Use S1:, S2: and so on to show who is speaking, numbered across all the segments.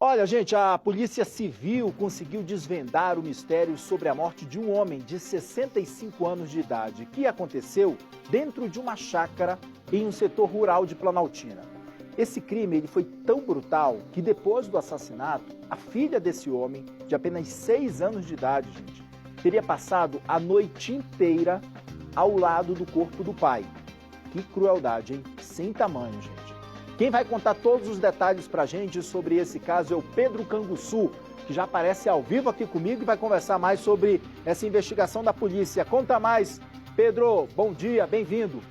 S1: Olha, gente, a Polícia Civil conseguiu desvendar o mistério sobre a morte de um homem de 65 anos de idade, que aconteceu dentro de uma chácara em um setor rural de Planaltina. Esse crime ele foi tão brutal que depois do assassinato, a filha desse homem, de apenas 6 anos de idade, gente, teria passado a noite inteira ao lado do corpo do pai. Que crueldade, hein? Sem tamanho, gente. Quem vai contar todos os detalhes pra gente sobre esse caso é o Pedro Canguçu, que já aparece ao vivo aqui comigo e vai conversar mais sobre essa investigação da polícia. Conta mais, Pedro, bom dia, bem-vindo.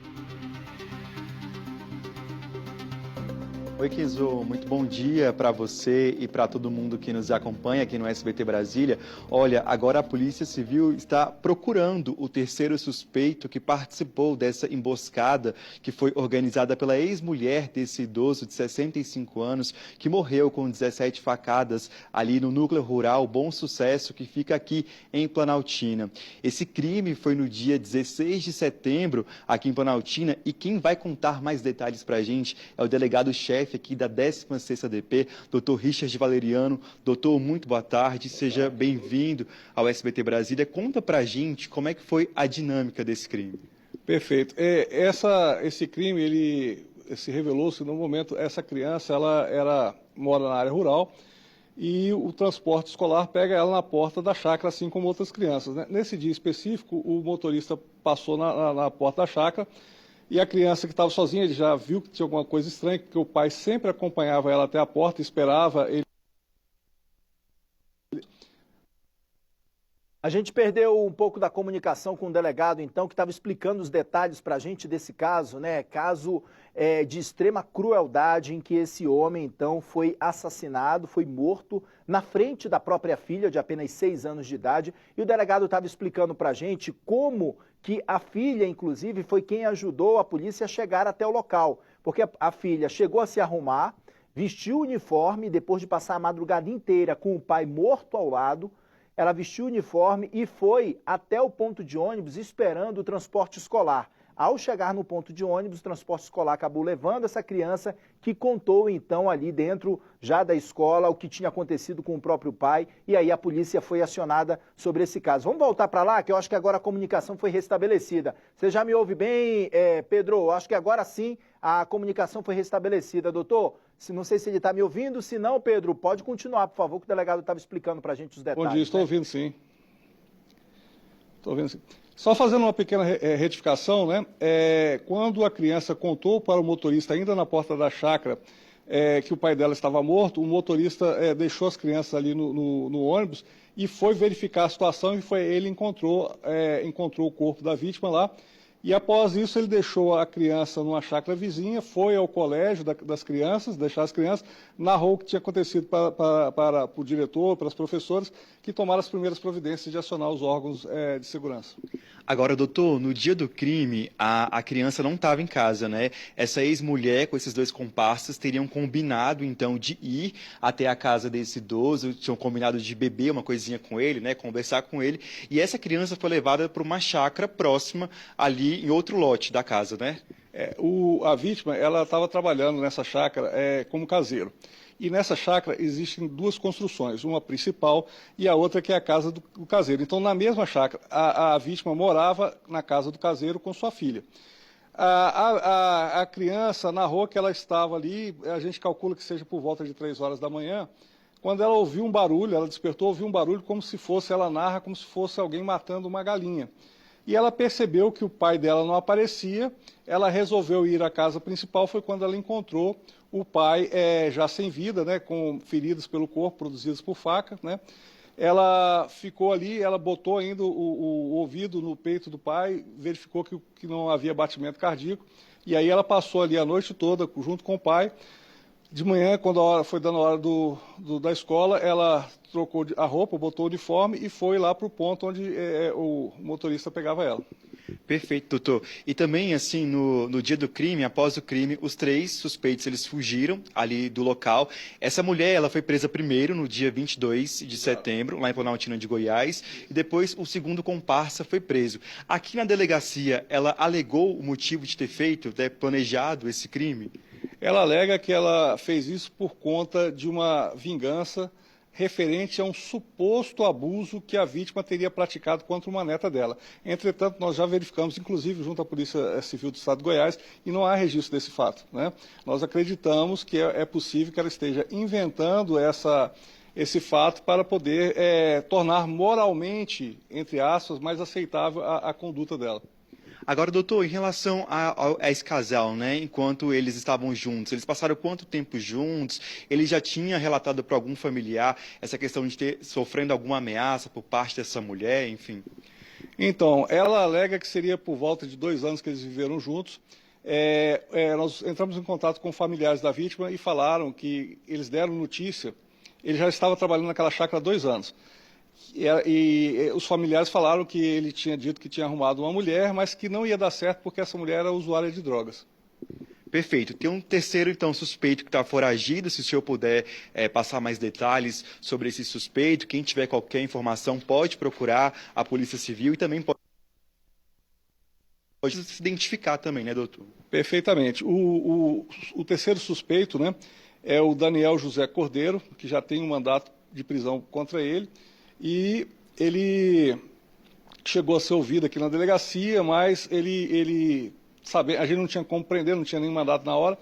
S2: Oi, Kenzo, muito bom dia para você e para todo mundo que nos acompanha aqui no SBT Brasília. Olha, agora a Polícia Civil está procurando o terceiro suspeito que participou dessa emboscada que foi organizada pela ex-mulher desse idoso de 65 anos que morreu com 17 facadas ali no núcleo rural Bom Sucesso, que fica aqui em Planaltina. Esse crime foi no dia 16 de setembro aqui em Planaltina e quem vai contar mais detalhes para a gente é o delegado-chefe aqui da 16ª DP, doutor Richard Valeriano. Doutor, muito boa tarde, seja bem-vindo ao SBT Brasília. Conta pra gente como é que foi a dinâmica desse crime.
S3: Perfeito. Esse crime, ele se revelou-se no momento, essa criança, ela mora na área rural e o transporte escolar pega ela na porta da chácara, assim como outras crianças, né? Nesse dia específico, o motorista passou na porta da chácara. E a criança que estava sozinha, ele já viu que tinha alguma coisa estranha, porque o pai sempre acompanhava ela até a porta, esperava ele.
S1: A gente perdeu um pouco da comunicação com o delegado, então, que estava explicando os detalhes para a gente desse caso, né? Caso de extrema crueldade em que esse homem, então, foi assassinado, foi morto na frente da própria filha, de apenas 6 anos de idade. E o delegado estava explicando para a gente como que a filha, inclusive, foi quem ajudou a polícia a chegar até o local. Porque a filha chegou a se arrumar, vestiu o uniforme, depois de passar a madrugada inteira com o pai morto ao lado, ela vestiu o uniforme e foi até o ponto de ônibus esperando o transporte escolar. Ao chegar no ponto de ônibus, o transporte escolar acabou levando essa criança, que contou então ali dentro já da escola o que tinha acontecido com o próprio pai, e aí a polícia foi acionada sobre esse caso. Vamos voltar para lá, que eu acho que agora a comunicação foi restabelecida. Você já me ouve bem, Pedro? Eu acho que agora sim a comunicação foi restabelecida. Doutor, não sei se ele está me ouvindo, se não, Pedro, pode continuar, por favor, que o delegado estava explicando para a gente os detalhes.
S3: Bom dia, estou ouvindo sim. Estou ouvindo sim. Só fazendo uma pequena retificação, né? Quando a criança contou para o motorista, ainda na porta da chácara, que o pai dela estava morto, o motorista deixou as crianças ali no ônibus e foi verificar a situação e ele encontrou o corpo da vítima lá. E após isso ele deixou a criança numa chácara vizinha, foi ao colégio das crianças, deixar as crianças, narrou o que tinha acontecido para o diretor, para as professoras, que tomaram as primeiras providências de acionar os órgãos de segurança.
S2: Agora, doutor, no dia do crime, a criança não estava em casa, né? Essa ex-mulher com esses 2 comparsas teriam combinado, então, de ir até a casa desse idoso, tinham combinado de beber uma coisinha com ele, né? Conversar com ele, e essa criança foi levada para uma chácara próxima ali em outro lote da casa, né?
S3: A vítima, ela estava trabalhando nessa chácara como caseiro. E nessa chácara existem 2 construções, uma principal e a outra que é a casa do caseiro. Então, na mesma chácara, a vítima morava na casa do caseiro com sua filha. A criança narrou que ela estava ali, a gente calcula que seja por volta de 3 horas da manhã, quando ela ouviu um barulho, ela despertou, ouviu um barulho como se fosse, ela narra, como se fosse alguém matando uma galinha. E ela percebeu que o pai dela não aparecia, ela resolveu ir à casa principal, foi quando ela encontrou o pai já sem vida, né, com feridas pelo corpo, produzidas por faca, né. Ela ficou ali, ela botou ainda o ouvido no peito do pai, verificou que não havia batimento cardíaco, e aí ela passou ali a noite toda junto com o pai. De manhã, quando foi dando a hora da escola, ela trocou a roupa, botou o uniforme e foi lá para o ponto onde o motorista pegava ela.
S2: Perfeito, doutor. E também, assim, no dia do crime, após o crime, os 3 suspeitos, eles fugiram ali do local. Essa mulher, ela foi presa primeiro, no dia 22 de setembro, lá em Planaltina de Goiás, e depois o segundo comparsa foi preso. Aqui na delegacia, ela alegou o motivo de ter feito, planejado esse crime?
S3: Ela alega que ela fez isso por conta de uma vingança referente a um suposto abuso que a vítima teria praticado contra uma neta dela. Entretanto, nós já verificamos, inclusive junto à Polícia Civil do Estado de Goiás, e não há registro desse fato, né? Nós acreditamos que é possível que ela esteja inventando esse fato para poder tornar moralmente, entre aspas, mais aceitável a conduta dela.
S2: Agora, doutor, em relação a esse casal, né, enquanto eles estavam juntos, eles passaram quanto tempo juntos? Ele já tinha relatado para algum familiar essa questão de ter sofrendo alguma ameaça por parte dessa mulher, enfim?
S3: Então, ela alega que seria por volta de 2 anos que eles viveram juntos. Nós entramos em contato com familiares da vítima e falaram que eles deram notícia, ele já estava trabalhando naquela chácara há 2 anos. E os familiares falaram que ele tinha dito que tinha arrumado uma mulher, mas que não ia dar certo porque essa mulher era usuária de drogas.
S2: Perfeito. Tem um terceiro, então, suspeito que está foragido. Se o senhor puder passar mais detalhes sobre esse suspeito, quem tiver qualquer informação pode procurar a Polícia Civil e também pode se identificar também, né, doutor?
S3: Perfeitamente. O terceiro suspeito, né, é o Daniel José Cordeiro, que já tem um mandato de prisão contra ele. E ele chegou a ser ouvido aqui na delegacia, mas a gente não tinha como prender, não tinha nem mandato na hora,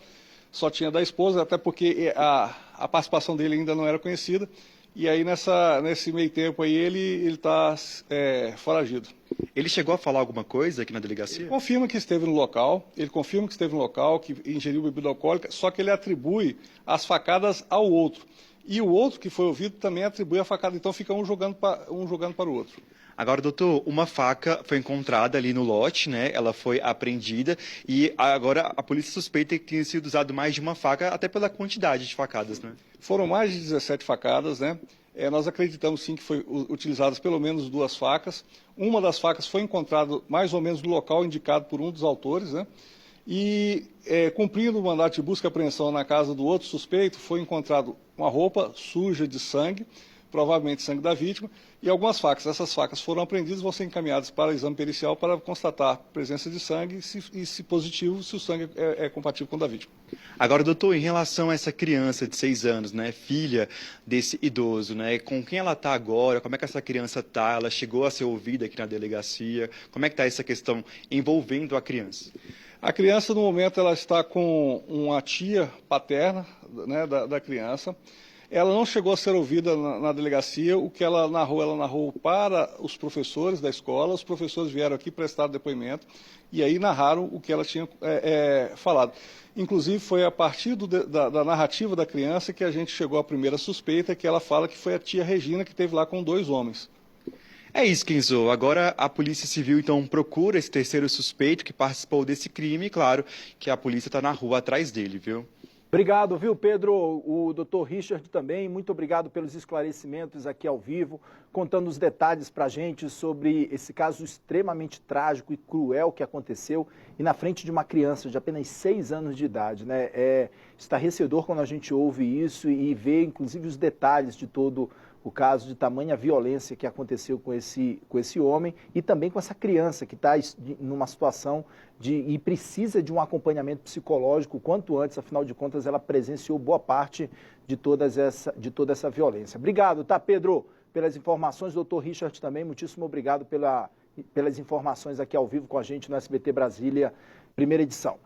S3: só tinha da esposa, até porque a participação dele ainda não era conhecida. E aí, nesse meio tempo aí, ele está foragido.
S2: Ele chegou a falar alguma coisa aqui na delegacia?
S3: Ele confirma que esteve no local, que ingeriu bebida alcoólica, só que ele atribui as facadas ao outro. E o outro que foi ouvido também atribui a facada, então fica um jogando para o outro.
S2: Agora, doutor, uma faca foi encontrada ali no lote, né? Ela foi apreendida e agora a polícia suspeita que tenha sido usado mais de uma faca, até pela quantidade de facadas, né?
S3: Foram mais de 17 facadas, né? Nós acreditamos sim que foi utilizadas pelo menos 2 facas. Uma das facas foi encontrada mais ou menos no local indicado por um dos autores, né? E cumprindo o mandato de busca e apreensão na casa do outro suspeito, foi encontrado uma roupa suja de sangue, provavelmente sangue da vítima, e algumas facas. Essas facas foram apreendidas e vão ser encaminhadas para o exame pericial para constatar a presença de sangue e, se positivo, se o sangue é compatível com o da vítima.
S2: Agora, doutor, em relação a essa criança de 6 anos, né, filha desse idoso, né, com quem ela está agora, como é que essa criança está? Ela chegou a ser ouvida aqui na delegacia? Como é que está essa questão envolvendo a criança?
S3: A criança, no momento, ela está com uma tia paterna, né, da criança. Ela não chegou a ser ouvida na delegacia. O que ela narrou para os professores da escola. Os professores vieram aqui prestar depoimento e aí narraram o que ela tinha falado. Inclusive, foi a partir da narrativa da criança que a gente chegou à primeira suspeita, que ela fala que foi a tia Regina que esteve lá com 2 homens.
S2: É isso, Kenzo. Agora a Polícia Civil, então, procura esse terceiro suspeito que participou desse crime e, claro, que a polícia está na rua atrás dele, viu?
S1: Obrigado, viu, Pedro? O doutor Richard também, muito obrigado pelos esclarecimentos aqui ao vivo, contando os detalhes para a gente sobre esse caso extremamente trágico e cruel que aconteceu e na frente de uma criança de apenas 6 anos de idade, né? É estarrecedor quando a gente ouve isso e vê, inclusive, os detalhes de todo o caso, de tamanha violência que aconteceu com esse homem e também com essa criança que está numa situação e precisa de um acompanhamento psicológico quanto antes, afinal de contas ela presenciou boa parte de toda essa violência. Obrigado, tá, Pedro, pelas informações, doutor Richard também, muitíssimo obrigado pelas informações aqui ao vivo com a gente no SBT Brasília, primeira edição.